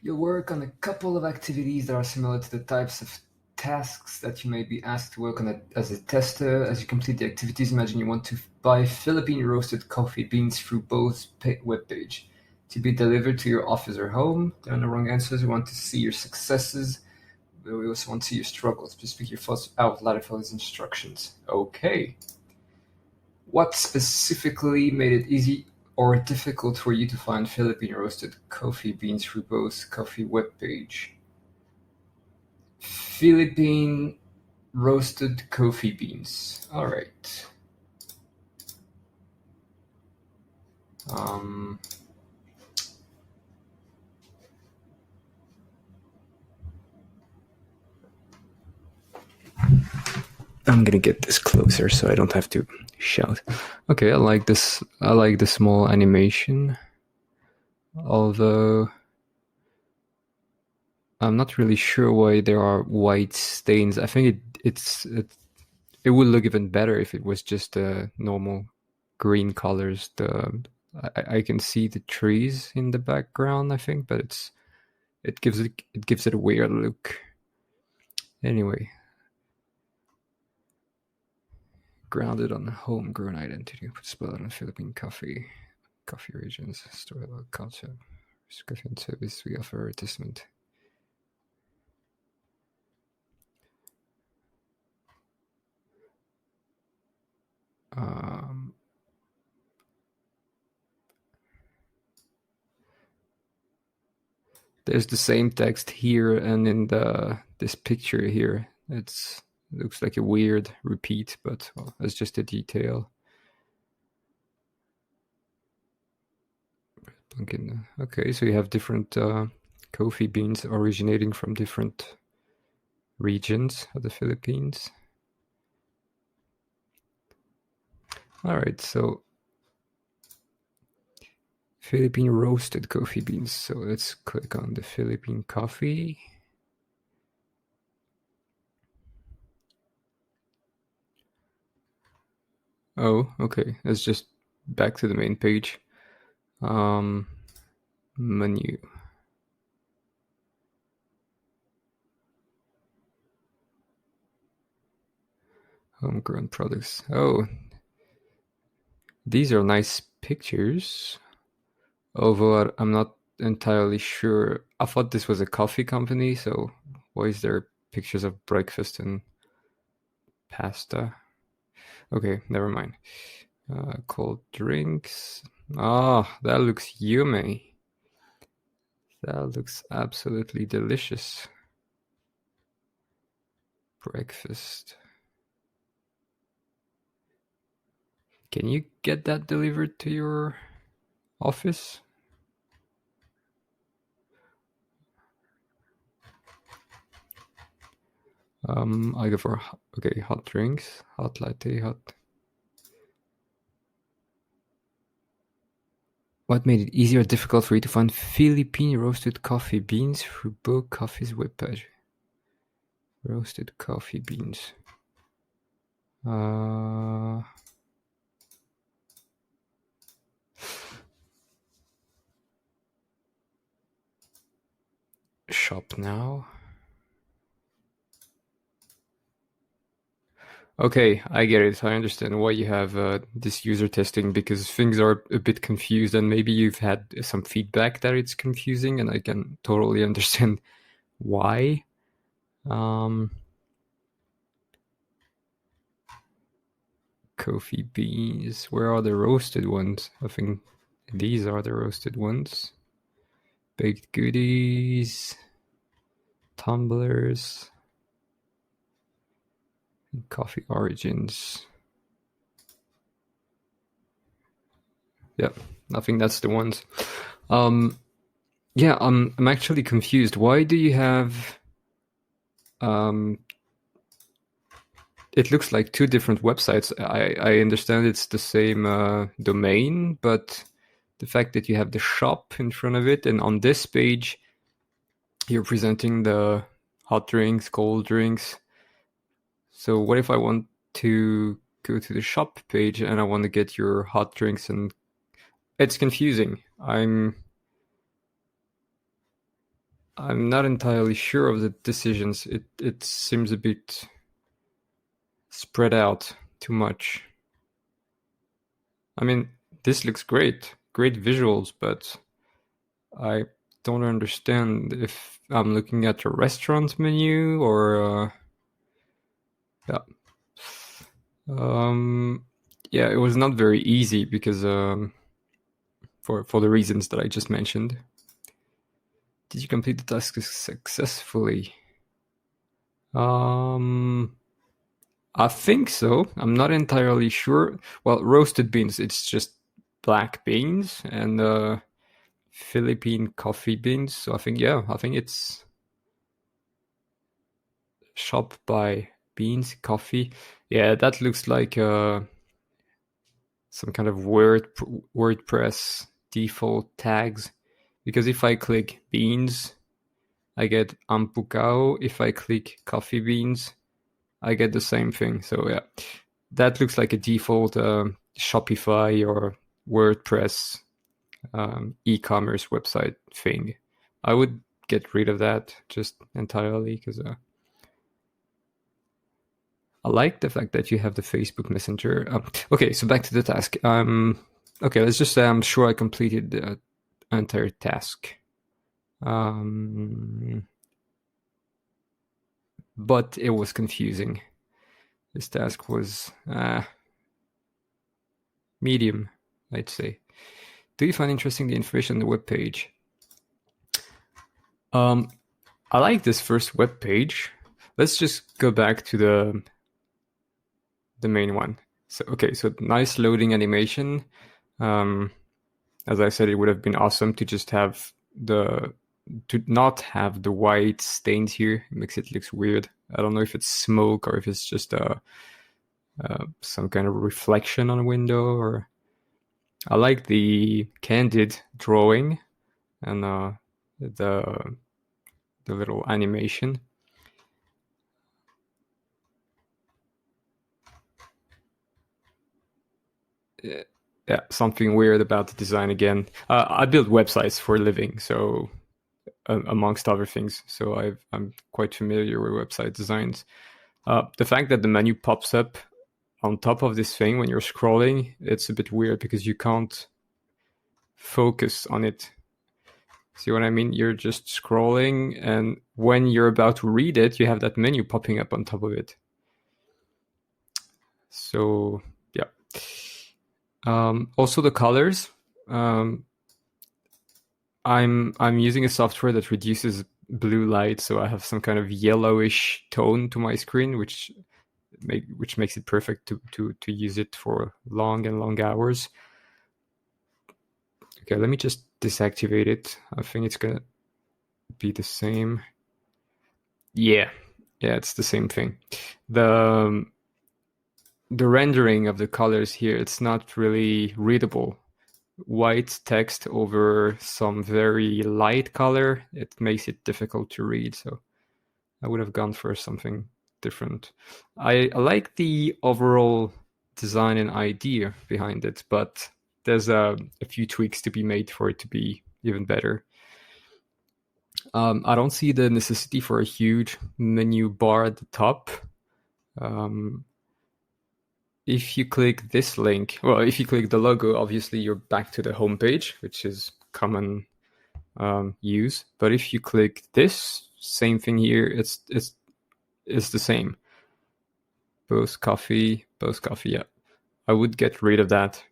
You'll work on a couple of activities that are similar to the types of tasks that you may be asked to work on as a tester. As you complete the activities, imagine you want to buy Philippine roasted coffee beans through Bo's webpage to be delivered to your office or home. There are no wrong answers. We want to see your successes, but we also want to see your struggles. Please speak your thoughts out loud and follow these instructions. Okay. What specifically made it easy or difficult for you to find Philippine roasted coffee beans through Bo's coffee webpage? Philippine roasted coffee beans. All right. Um, I'm gonna get this closer so I don't have to shout. Okay, I like this. I like the small animation. Although I'm not really sure why there are white stains. I think it would look even better if it was just normal green colors. I can see the trees in the background, I think, but it gives it a weird look. Anyway, grounded on homegrown identity, put spell on Philippine coffee regions, story about culture, coffee and service we offer advertisement. There's the same text here and in this picture here. It looks like a weird repeat, but well, it's just a detail. Okay, so you have different coffee beans originating from different regions of the Philippines. All right, so Philippine roasted coffee beans. So let's click on the Philippine coffee. Oh, okay. Let's just back to the main page. Menu. Homegrown products. Oh, these are nice pictures. Although I'm not entirely sure. I thought this was a coffee company, so why is there pictures of breakfast and pasta? Okay, never mind. Cold drinks. Ah, that looks yummy. That looks absolutely delicious. Breakfast. Can you get that delivered to your office? I go for hot drinks, hot latte, hot. What made it easier or difficult for you to find Philippine roasted coffee beans through Bo Coffee's webpage? Roasted coffee beans. Shop now. Okay, I get it. I understand why you have this user testing, because things are a bit confused and maybe you've had some feedback that it's confusing, and I can totally understand why. Coffee beans. Where are the roasted ones? I think these are the roasted ones. Baked goodies. Tumblers. Coffee origins. Yep, I think that's the ones. Yeah, I'm actually confused. Why do you have it looks like two different websites. I understand it's the same domain, but the fact that you have the shop in front of it, and on this page you're presenting the hot drinks, cold drinks. So what if I want to go to the shop page and I want to get your hot drinks? And it's confusing. I'm not entirely sure of the decisions. It seems a bit spread out too much. I mean, this looks great visuals, but I don't understand if I'm looking at a restaurant menu or yeah. Yeah, it was not very easy because for the reasons that I just mentioned. Did you complete the task successfully? I think so. I'm not entirely sure. Well, roasted beans, it's just black beans and Philippine coffee beans. So I think it's shop by beans, coffee. Yeah, that looks like some kind of WordPress default tags. Because if I click beans, I get ampukao. If I click coffee beans, I get the same thing. So yeah, that looks like a default Shopify or WordPress e-commerce website thing. I would get rid of that just entirely because I like the fact that you have the Facebook Messenger. Okay, so back to the task. Okay, let's just say I'm sure I completed the entire task. But it was confusing. This task was medium, I'd say. Do you find interesting the information on the web page? I like this first web page. Let's just go back to the main one. So okay, so nice loading animation. As I said, it would have been awesome to just have to not have the white stains here. It makes it look weird. I don't know if it's smoke or if it's just some kind of reflection on a window. Or I like the candid drawing and the little animation. Yeah, something weird about the design again. I build websites for a living, so amongst other things, so I'm quite familiar with website designs. The fact that the menu pops up on top of this thing when you're scrolling, it's a bit weird because you can't focus on it. See what I mean? You're just scrolling, and when you're about to read it, you have that menu popping up on top of it. So yeah. Also the colors. I'm using a software that reduces blue light, so I have some kind of yellowish tone to my screen, which makes it perfect to use it for long hours. Okay, let me just deactivate it. I think it's gonna be the same. Yeah, it's the same thing. The rendering of the colors here, it's not really readable. White text over some very light color, it makes it difficult to read. So I would have gone for something different. I like the overall design and idea behind it, but there's a few tweaks to be made for it to be even better. I don't see the necessity for a huge menu bar at the top. If you click this link, well, if you click the logo, obviously you're back to the home page, which is common use. But if you click this, same thing here, it's the same. Both coffee, yeah. I would get rid of that.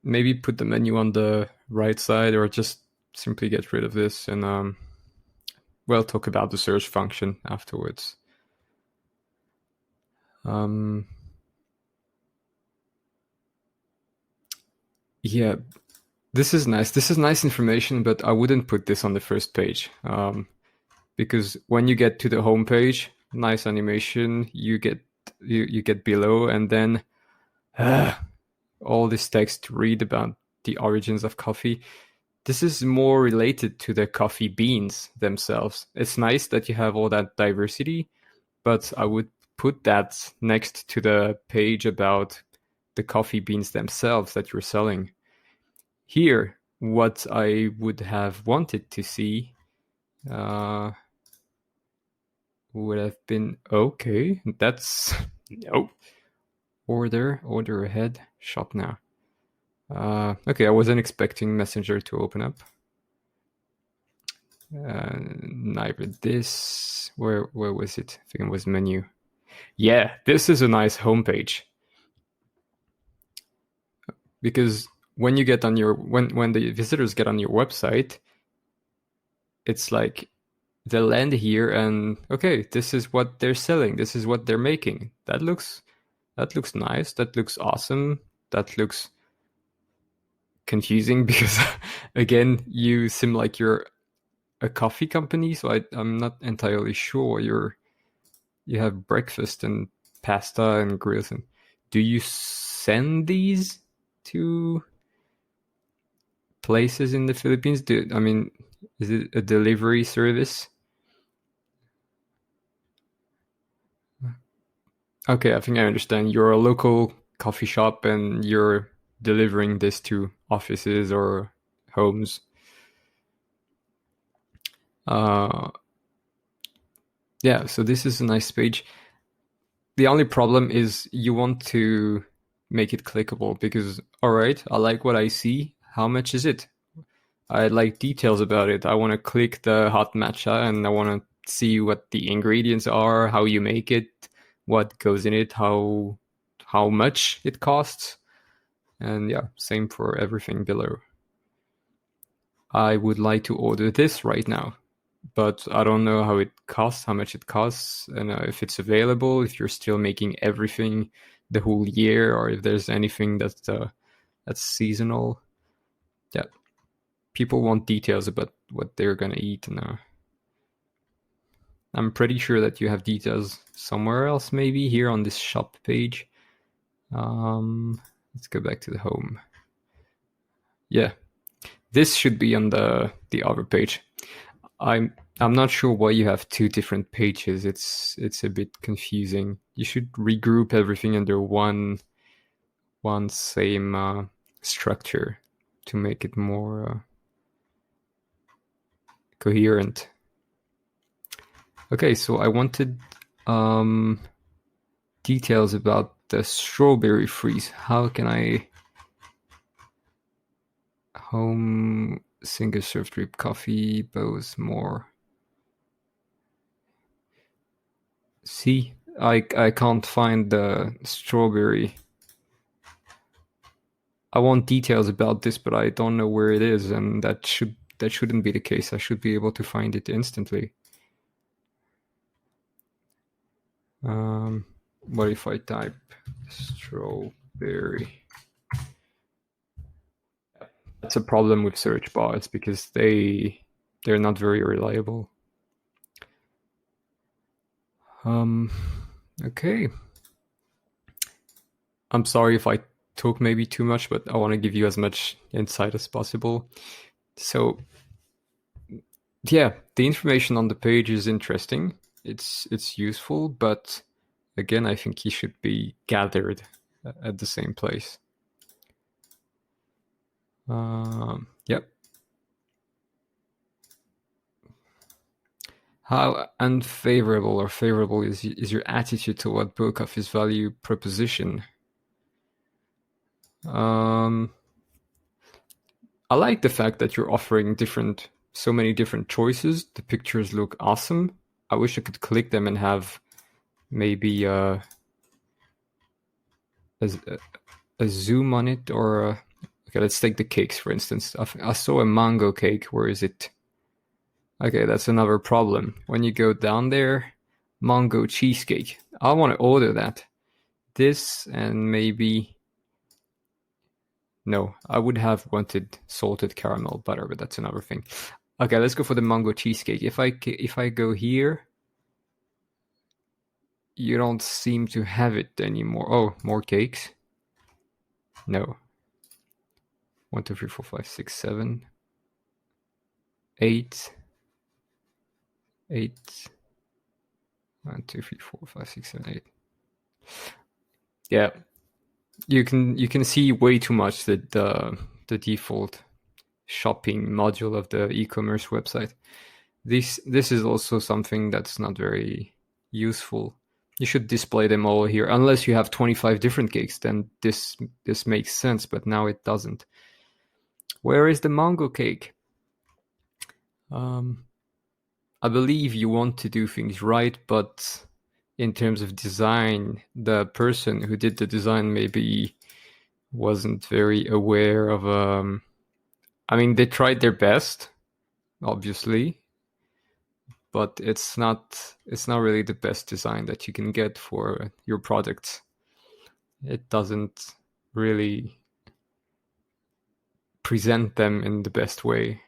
Maybe put the menu on the right side, or just simply get rid of this, and we'll talk about the search function afterwards. Yeah, this is nice. This is nice information, but I wouldn't put this on the first page, because when you get to the home page, nice animation, you get below, and then all this text to read about the origins of coffee. This is more related to the coffee beans themselves. It's nice that you have all that diversity, but I would put that next to the page about the coffee beans themselves that you're selling. Here, what I would have wanted to see would have been okay. That's no. Order ahead, shop now. Okay, I wasn't expecting Messenger to open up. Neither this. Where was it? I think it was menu. Yeah, this is a nice homepage. Because when you get on your when the visitors get on your website, it's like they'll land here and okay, this is what they're selling, this is what they're making. That looks nice, that looks awesome, that looks confusing because again, you seem like you're a coffee company, so I'm not entirely sure you have breakfast and pasta and grills. And do you send these to places in the Philippines? Is it a delivery service? Okay, I think I understand. You're a local coffee shop and you're delivering this to offices or homes. Yeah, so this is a nice page. The only problem is you want to make it clickable because, all right, I like what I see. How much is it? I like details about it. I want to click the hot matcha and I want to see what the ingredients are, how you make it, what goes in it, how much it costs. And yeah, same for everything below. I would like to order this right now, but I don't know how it costs, how much it costs, and if it's available, if you're still making everything the whole year, or if there's anything that's seasonal. Yeah, people want details about what they're gonna eat now. I'm pretty sure that you have details somewhere else, maybe here on this shop page. Let's go back to the home. Yeah, this should be on the other page. I'm not sure why you have two different pages. It's a bit confusing. You should regroup everything under one same structure to make it more coherent. Okay, so I wanted details about the strawberry freeze. How can I home single serve drip coffee, both more? See, I can't find the strawberry. I want details about this, but I don't know where it is, and that shouldn't be the case. I should be able to find it instantly. What if I type strawberry? That's a problem with search bars because they're not very reliable. Okay. I'm sorry if I talk maybe too much, but I want to give you as much insight as possible. So yeah, the information on the page is interesting. It's useful, but again, I think it should be gathered at the same place. Yep. How unfavorable or favorable is your attitude toward book office value proposition? I like the fact that you're offering so many different choices. The pictures look awesome. I wish I could click them and have maybe a zoom on it, or okay, let's take the cakes for instance. I saw a mango cake. Where is it? Okay, that's another problem. When you go down there, mango cheesecake. I want to order that. This and maybe... No, I would have wanted salted caramel butter, but that's another thing. Okay, let's go for the mango cheesecake. If I go here, you don't seem to have it anymore. Oh, more cakes? No. 1, 2, 3, 4, 5, 6, 7, 8. 1, 2, 3, 4, 5, 6, 7, 8. Yeah, you can see way too much that the default shopping module of the e-commerce website. This is also something that's not very useful. You should display them all here, unless you have 25 different cakes, then this makes sense, but now it doesn't. Where is the mango cake? I believe you want to do things right, but in terms of design, the person who did the design maybe wasn't very aware of I mean, they tried their best, obviously, but it's not really the best design that you can get for your product. It doesn't really present them in the best way.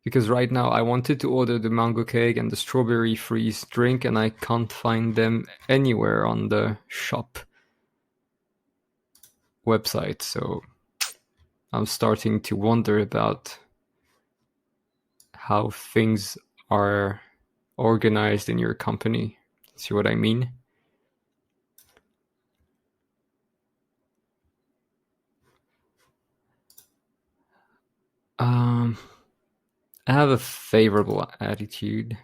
Because right now I wanted to order the mango cake and the strawberry freeze drink, and I can't find them anywhere on the shop website. So I'm starting to wonder about how things are organized in your company. See what I mean? I have a favorable attitude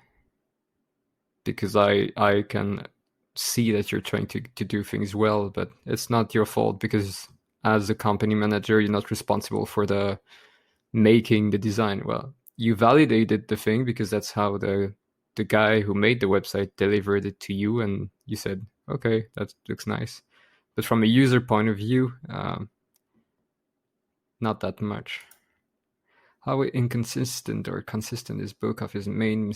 because I can see that you're trying to do things well, but it's not your fault because as a company manager, you're not responsible for the making the design. Well, you validated the thing because that's how the guy who made the website delivered it to you, and you said, okay, that looks nice. But from a user point of view, not that much. How inconsistent or consistent is Bokaf's main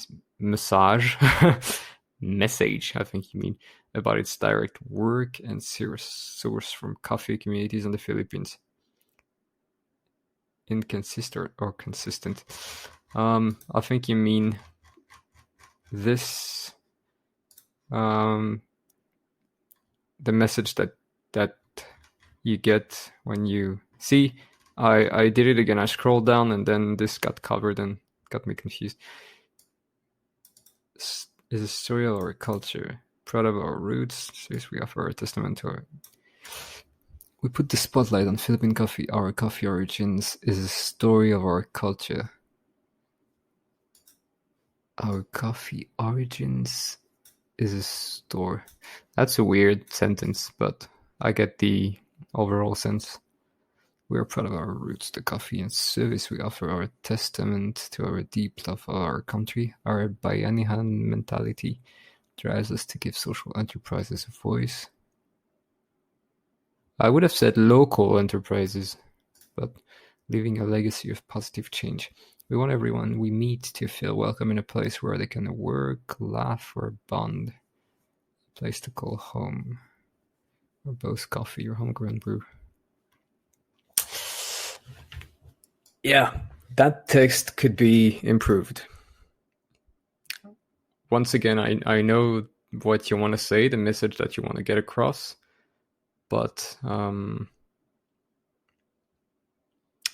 message, I think you mean, about its direct work and source from coffee communities in the Philippines? Inconsistent or consistent? I think you mean this, the message that you get when you see. I did it again. I scrolled down and then this got covered and got me confused. Is a story of our culture, proud of our roots, since we offer our testament to our... We put the spotlight on Philippine coffee. Our coffee origins is a story of our culture. Our coffee origins is a store. That's a weird sentence, but I get the overall sense. We are proud of our roots, the coffee and service we offer, our testament to our deep love of our country. Our Bayanihan mentality drives us to give social enterprises a voice. I would have said local enterprises, but leaving a legacy of positive change. We want everyone we meet to feel welcome in a place where they can work, laugh, or bond. A place to call home. Or boast coffee or homegrown brew. Yeah, that text could be improved. Once again, I know what you want to say, the message that you want to get across, but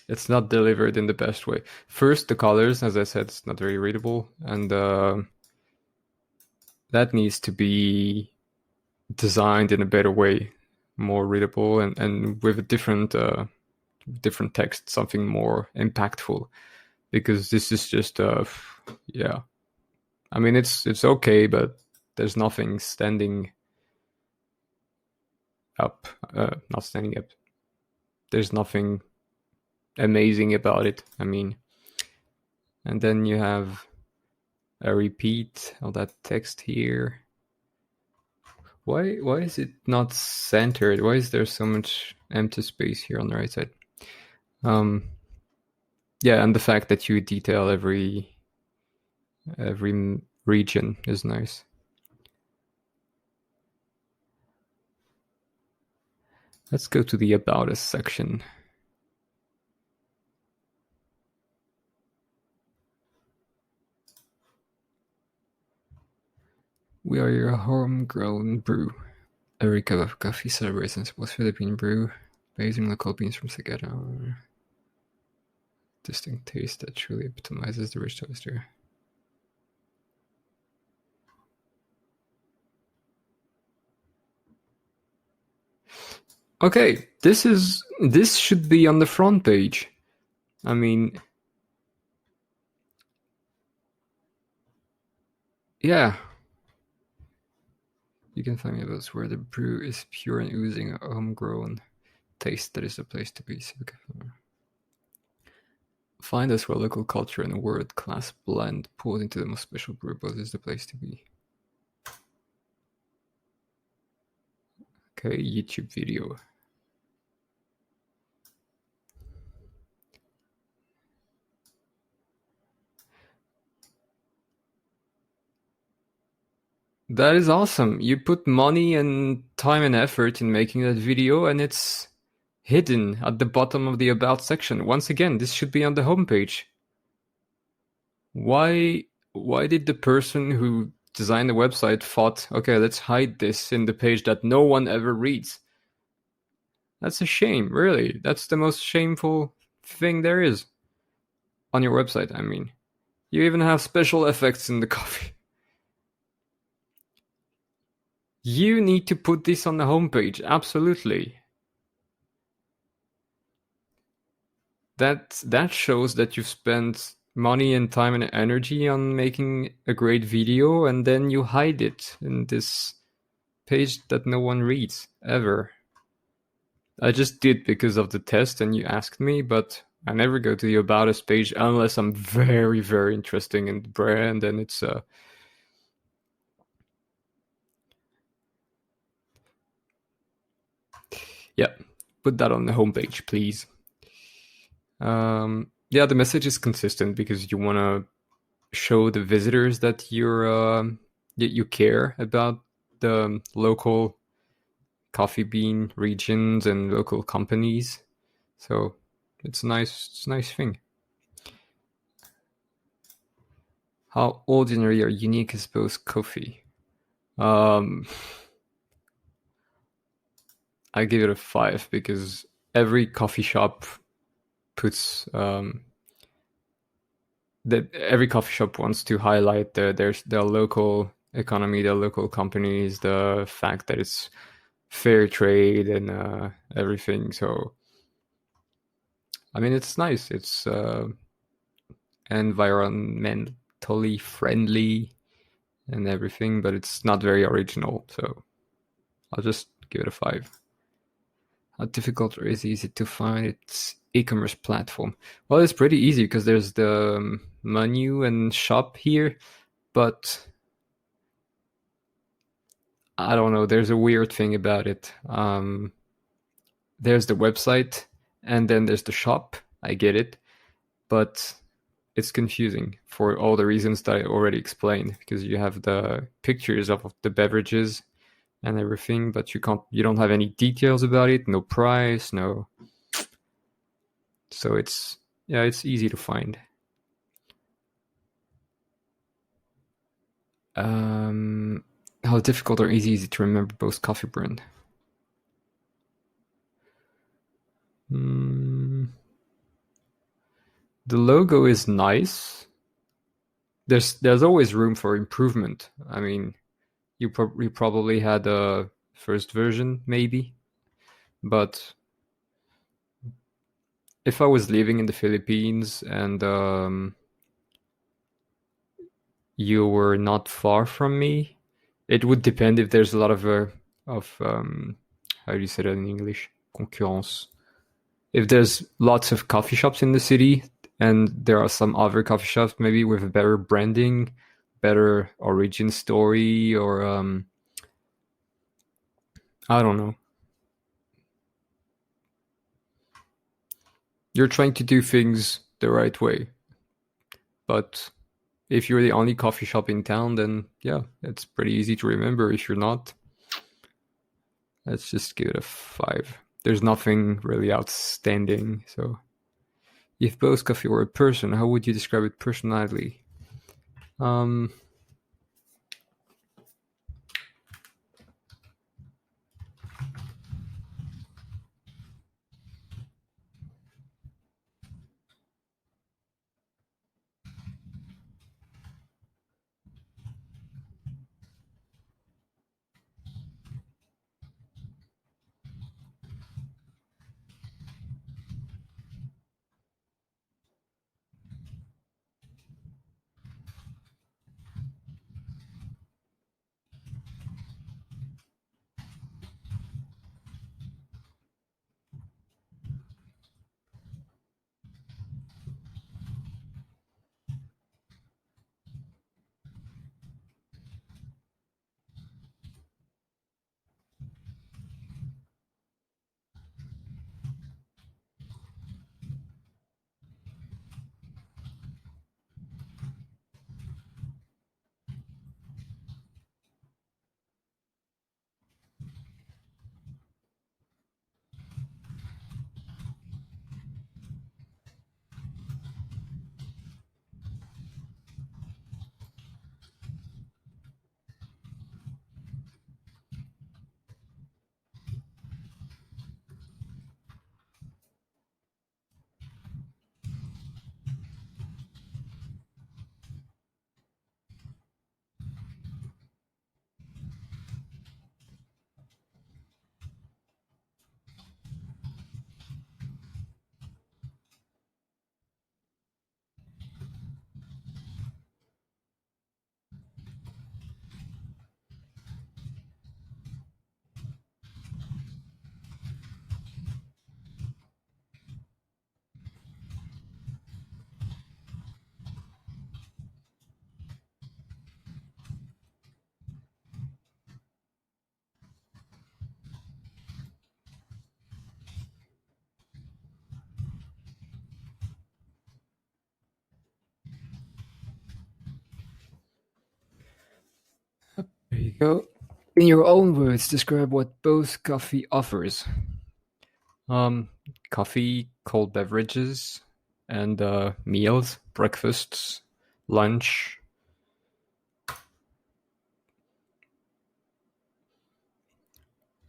it's not delivered in the best way. First, the colors, as I said, it's not very readable, and that needs to be designed in a better way, more readable, and with a different text, something more impactful, because this is just yeah, I mean it's okay, but there's nothing standing up, not standing up, there's nothing amazing about it. I mean, and then you have a repeat of that text here. Why is it not centered? Why is there so much empty space here on the right side? Yeah, and the fact that you detail every region is nice. Let's go to the About Us section. We are your homegrown brew. Every cup of coffee celebrates and supports Philippine brew, using local beans from Sagada. Distinct taste that truly epitomizes the rich toaster. Okay, this should be on the front page. I mean, Yeah. You can find me about where the brew is pure and oozing a homegrown taste. That is the place to be. Find us where local culture and world-class blend pulled into the most special brew booth is the place to be. Okay, YouTube video. That is awesome. You put money and time and effort in making that video, and it's hidden at the bottom of the About section. Once again, this should be on the homepage. Why did the person who designed the website thought, okay, let's hide this in the page that no one ever reads? That's a shame, really. That's the most shameful thing there is on your website, I mean. You even have special effects in the coffee. You need to put this on the homepage, absolutely. That shows that you've spent money and time and energy on making a great video, and then you hide it in this page that no one reads, ever. I just did because of the test and you asked me, but I never go to the About Us page unless I'm very, very interested in the brand and it's yeah, put that on the homepage, please. Yeah, the message is consistent because you want to show the visitors that you care about the local coffee bean regions and local companies. So it's a nice thing. How ordinary or unique is both coffee? I give it a 5 because every coffee shop puts that every coffee shop wants to highlight their local economy, their local companies, the fact that it's fair trade and everything. So, I mean, it's nice. It's environmentally friendly and everything, but it's not very original. So, I'll just give it a 5. How difficult or is it easy to find its e-commerce platform? Well, it's pretty easy because there's the menu and shop here, but I don't know. There's a weird thing about it. There's the website and then there's the shop. I get it, but it's confusing for all the reasons that I already explained because you have the pictures of the beverages and everything, but you don't have any details about it, no price, no. So it's easy to find. How difficult or easy is it to remember both coffee brand? The logo is nice. There's always room for improvement. I mean, you probably had a first version, maybe, but if I was living in the Philippines and you were not far from me, it would depend if there's a lot of how do you say that in English? Concurrence. If there's lots of coffee shops in the city and there are some other coffee shops maybe with better branding, better origin story, or I don't know. You're trying to do things the right way. But if you're the only coffee shop in town, then yeah, it's pretty easy to remember. If you're not, let's just give it a 5. There's nothing really outstanding. So if Bo's Coffee were a person, how would you describe it personally? you go. In your own words, describe what both coffee offers. Coffee, cold beverages, and meals, breakfasts, lunch.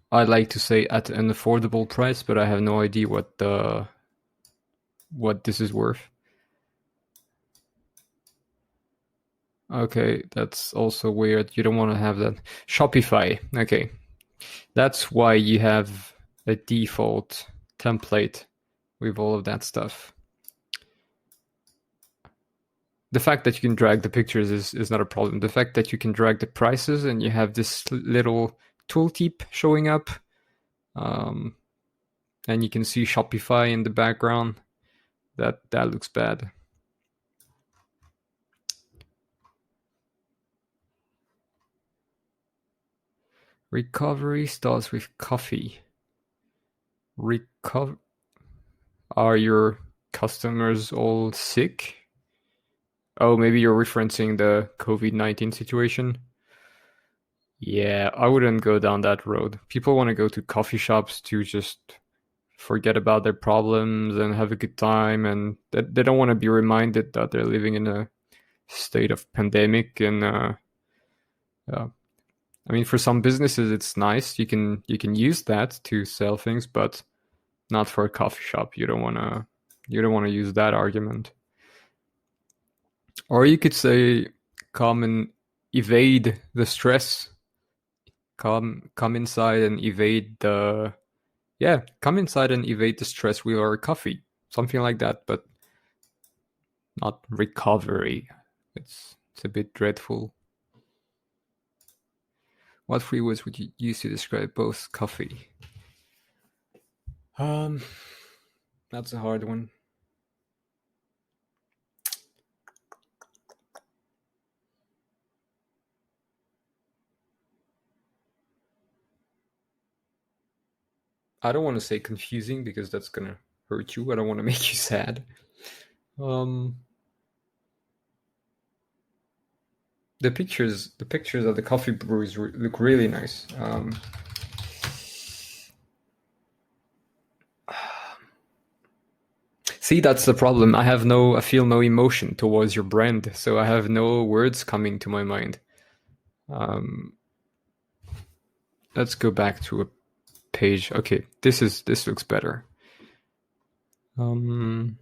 I like to say at an affordable price, but I have no idea what this is worth. Okay, that's also weird. You don't want to have that. Shopify. Okay. That's why you have a default template with all of that stuff. The fact that you can drag the pictures is not a problem. The fact that you can drag the prices and you have this little tooltip showing up, and you can see Shopify in the background, that looks bad. Recovery starts with coffee. Are your customers all sick? Oh, maybe you're referencing the COVID-19 situation? Yeah, I wouldn't go down that road. People want to go to coffee shops to just forget about their problems and have a good time, and they don't want to be reminded that they're living in a state of pandemic. And I mean, for some businesses, it's nice. You can use that to sell things, but not for a coffee shop. You don't want to use that argument. Or you could say, come and evade the stress. Come inside and evade the stress with our coffee. Something like that, but not recovery. It's a bit dreadful. What three words would you use to describe both coffee? That's a hard one. I don't want to say confusing because that's gonna hurt you. I don't want to make you sad. The pictures of the coffee brews look really nice. See, that's the problem. I feel no emotion towards your brand, so I have no words coming to my mind. Let's go back to a page. Okay, this looks better. When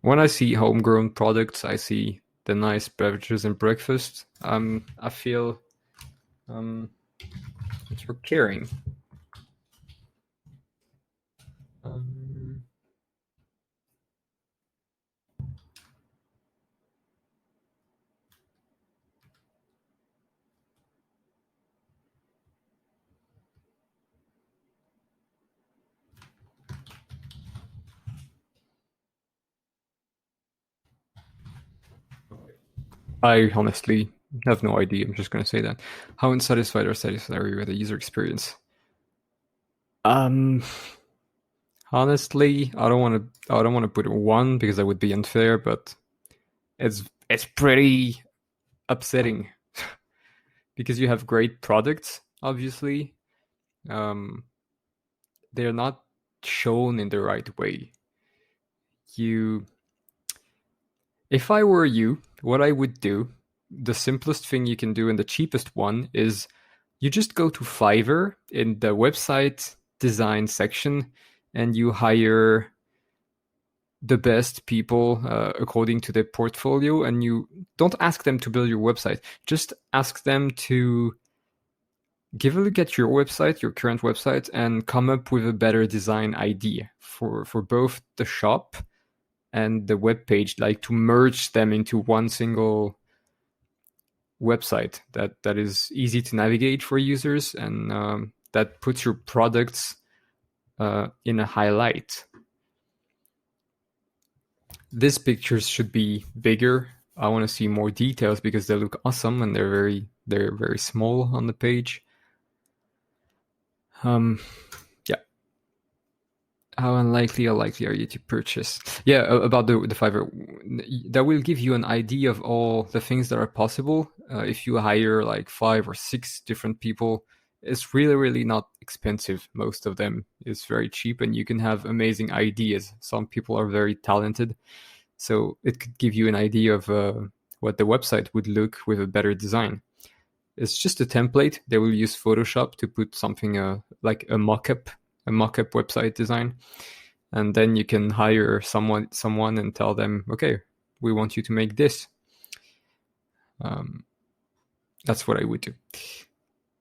I see homegrown products, I see the nice beverages and breakfast. I feel that you're caring. I honestly have no idea. I'm just going to say that. How unsatisfied or satisfied are you with the user experience? Honestly, I don't want to put one because that would be unfair, but it's pretty upsetting because you have great products, obviously. They're not shown in the right way. If I were you, what I would do, the simplest thing you can do and the cheapest one is you just go to Fiverr in the website design section and you hire the best people according to their portfolio, and you don't ask them to build your website. Just ask them to give a look at your website, your current website, and come up with a better design idea for both the shop and the web page, like to merge them into one single website that is easy to navigate for users and that puts your products in a highlight. These pictures should be bigger. I want to see more details because they look awesome and they're very small on the page. Yeah. How unlikely or likely are you to purchase? Yeah, about the Fiverr. That will give you an idea of all the things that are possible. If you hire like 5 or 6 different people, it's really, really not expensive. Most of them is very cheap, and you can have amazing ideas. Some people are very talented, so it could give you an idea of what the website would look with a better design. It's just a template. They will use Photoshop to put something like a mock-up website design, and then you can hire someone and tell them, okay, we want you to make this. That's what I would do.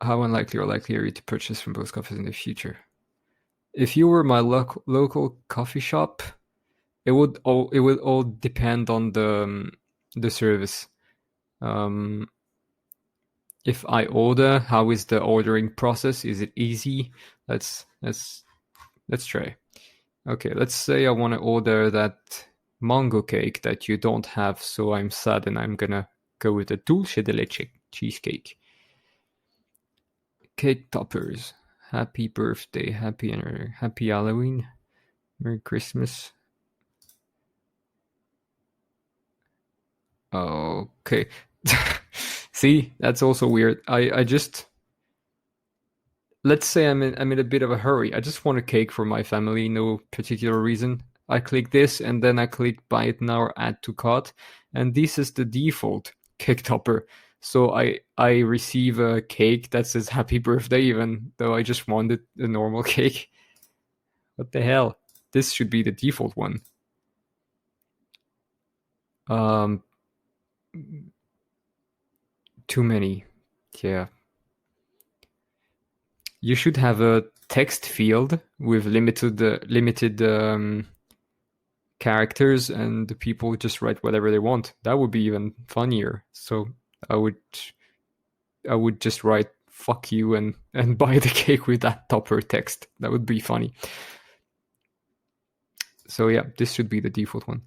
How unlikely or likely are you to purchase from both coffees in the future? If you were my local coffee shop, it would all depend on the service. If I order, how is the ordering process? Is it easy? Let's try. Okay, let's say I want to order that mango cake that you don't have, so I'm sad and I'm gonna go with the dulce de leche cheesecake. Cake toppers. Happy birthday, happy Halloween, Merry Christmas. Okay. See, that's also weird. I just, let's say I'm in a bit of a hurry. I just want a cake for my family, no particular reason. I click this and then I click buy it now or add to cart, and this is the default cake topper. So I receive a cake that says happy birthday, even though I just wanted a normal cake. What the hell? This should be the default one. Too many. Yeah. You should have a text field with limited characters, and the people just write whatever they want. That would be even funnier. So I would just write "fuck you" and buy the cake with that topper text. That would be funny. So yeah, this should be the default one.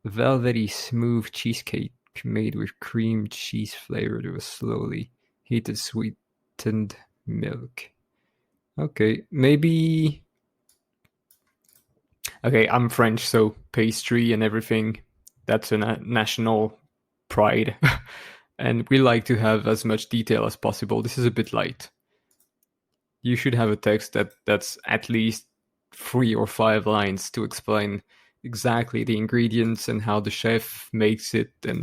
Velvety smooth cheesecake made with cream cheese flavored with slowly heated sweetened milk. Okay, maybe. Okay, I'm French, so pastry and everything, that's a national pride. And we like to have as much detail as possible. This is a bit light. You should have a text that's at least 3 or 5 lines to explain exactly the ingredients and how the chef makes it. And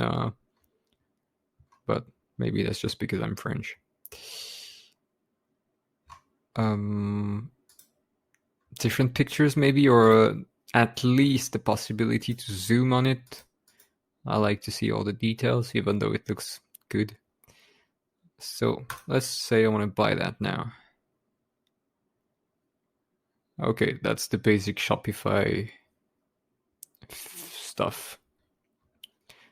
but maybe that's just because I'm French. Different pictures maybe, or at least the possibility to zoom on it. I like to see all the details, even though it looks good. So let's say I want to buy that now. Okay, that's the basic Shopify stuff.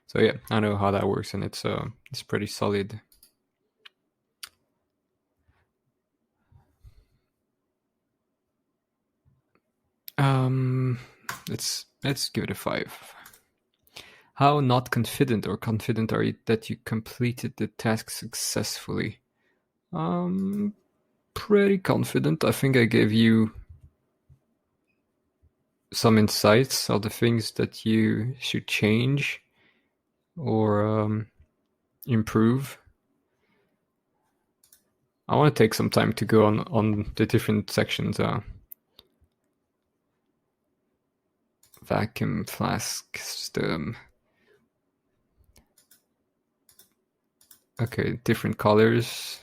So yeah, I know how that works, and it's pretty solid. Let's give it a 5. How not confident or confident are you that you completed the task successfully? Pretty confident. I think I gave you some insights of the things that you should change or improve. I want to take some time to go on the different sections. Vacuum flask system. Okay, different colors.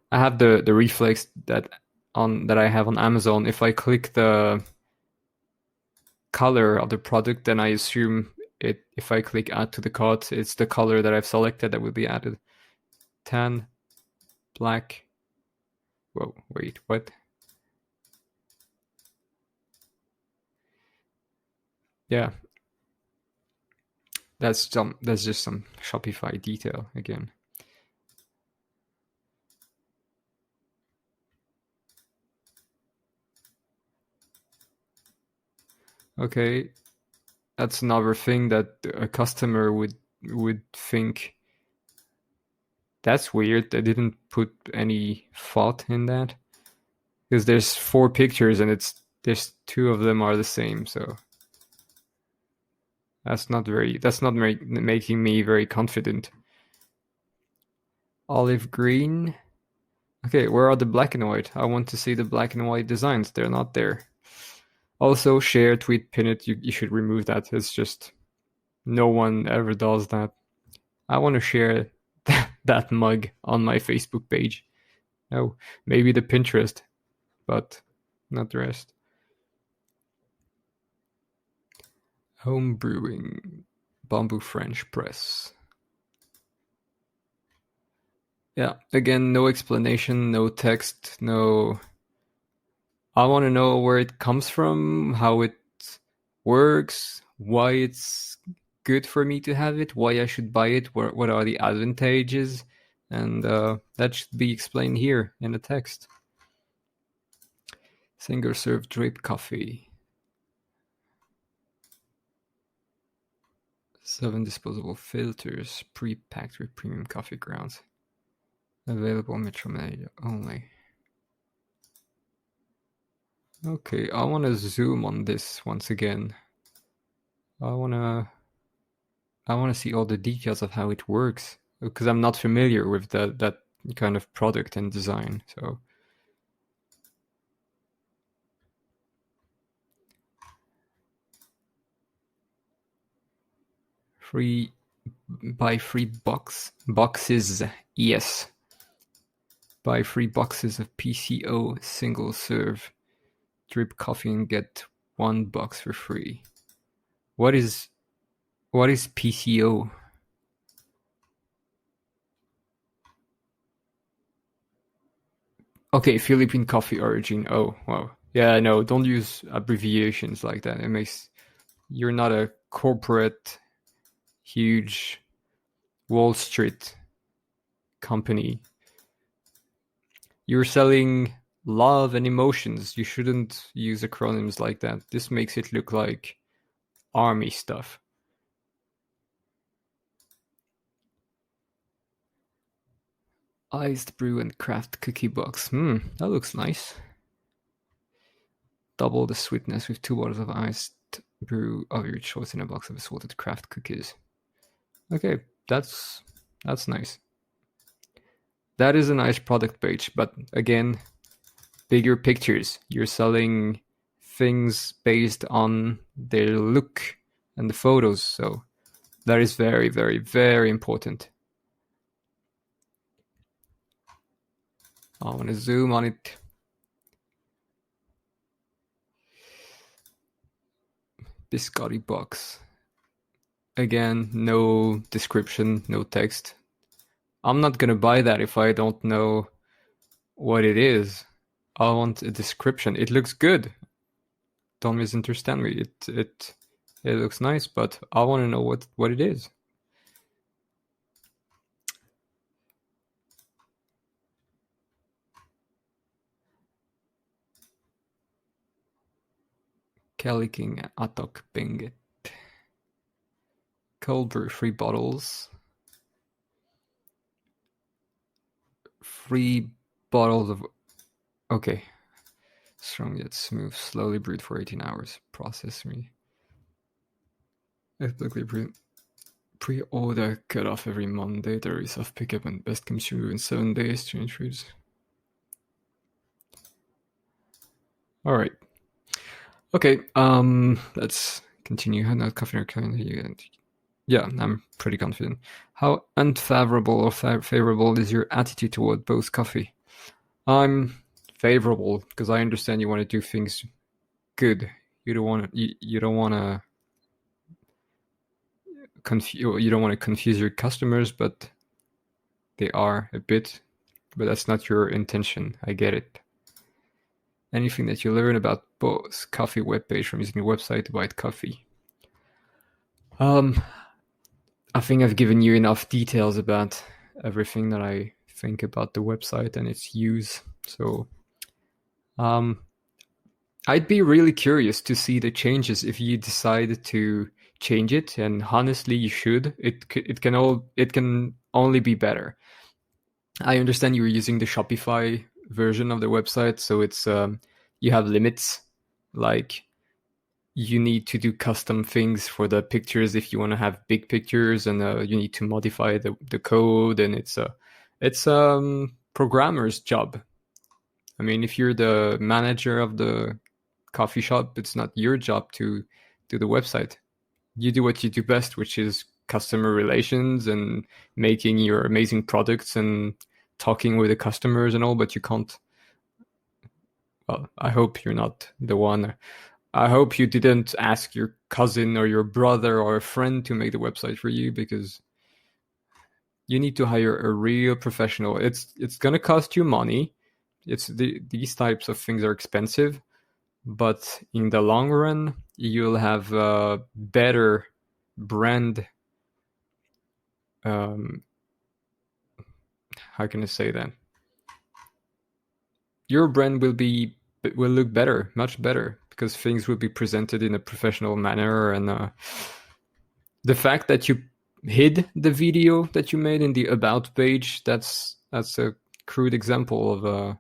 I have the reflex that I have on Amazon. If I click the color of the product, then I assume it. If I click add to the cart, it's the color that I've selected that will be added. Tan, black. Whoa, wait, what? Yeah, that's just some Shopify detail again. Okay, that's another thing that a customer would think. That's weird. They didn't put any thought in that. because there's 4 pictures and there's 2 of them are the same, so that's not making me very confident. Olive green. Okay, where are the black and white? I want to see the black and white designs. They're not there. Also, share, tweet, pin it. You should remove that. It's just no one ever does that. I want to share that mug on my Facebook page. No, maybe the Pinterest, but not the rest. Home brewing, bamboo French press. Yeah, again, no explanation, no text, no. I want to know where it comes from, how it works, why it's good for me to have it, why I should buy it, what are the advantages, and that should be explained here in the text. Single serve drip coffee. 7 disposable filters, pre-packed with premium coffee grounds. Available Metro Media only. Okay, I want to zoom on this once again. I want to see all the details of how it works, because I'm not familiar with that kind of product and design. So buy free boxes, yes. Buy 3 boxes of PCO single serve drip coffee and get 1 box for free. What is PCO? Okay, Philippine coffee origin. Oh, wow. Yeah, no, don't use abbreviations like that. You're not a corporate, huge Wall Street company. You're selling love and emotions. You shouldn't use acronyms like that. This makes it look like army stuff. Iced brew and craft cookie box. That looks nice. Double the sweetness with 2 bottles of iced brew of your choice in a box of assorted craft cookies. Okay, that's nice. That is a nice product page, but again, bigger pictures. You're selling things based on their look and the photos, so that is very, very, very important. I want to zoom on it. Biscotti box. Again, no description, no text. I'm not gonna buy that if I don't know what it is. I want a description. It looks good. Don't misunderstand me. It looks nice, but I want to know what it is. Kelly King Atok Binget. Cold brew, 3 bottles. 3 bottles of. Okay. Strong yet smooth, slowly brewed for 18 hours. Process me. Ethically brewed. Pre-order cut off every Monday. There is off pickup and best consumer in 7 days. Change foods. All right. Okay. Let's continue. Not coffee or kind. Yeah, I'm pretty confident. How unfavorable or favorable is your attitude toward both coffee? I'm favorable because I understand you want to do things good. You don't want to confuse your customers, but they are a bit. But that's not your intention. I get it. Anything that you learn about both coffee webpage from using the website to buy coffee. I think I've given you enough details about everything that I think about the website and its use. So I'd be really curious to see the changes if you decide to change it, and honestly, you should. It can only be better. I understand you were using the Shopify version of the website. So it's you have limits, like you need to do custom things for the pictures if you want to have big pictures, and you need to modify the code, and it's programmer's job. I mean, if you're the manager of the coffee shop, it's not your job to do the website. You do what you do best, which is customer relations and making your amazing products and talking with the customers and all, but you can't. Well, I hope you're not the one. I hope you didn't ask your cousin or your brother or a friend to make the website for you, because you need to hire a real professional. It's going to cost you money. These types of things are expensive, but in the long run, you'll have a better brand. How can I say that? Your brand will look better, much better, because things will be presented in a professional manner. And the fact that you hid the video that you made in the about page, that's a crude example of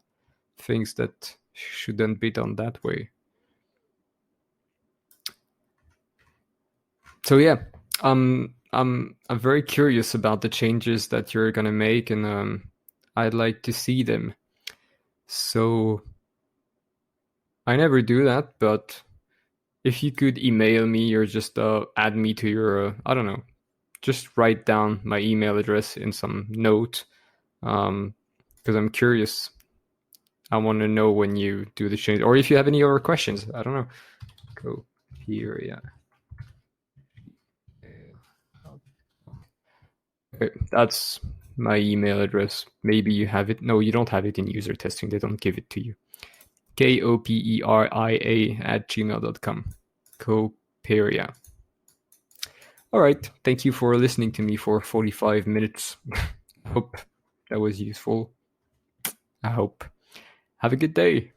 things that shouldn't be done that way. So yeah, I'm very curious about the changes that you're gonna make, and I'd like to see them. So I never do that, but if you could email me or just add me to your, I don't know, just write down my email address in some note, because I'm curious. I want to know when you do the change, or if you have any other questions. I don't know. Go here, yeah. Okay, that's my email address. Maybe you have it. No, you don't have it in user testing. They don't give it to you. koperia@gmail.com. Koperia. All right. Thank you for listening to me for 45 minutes. I hope that was useful. I hope. Have a good day.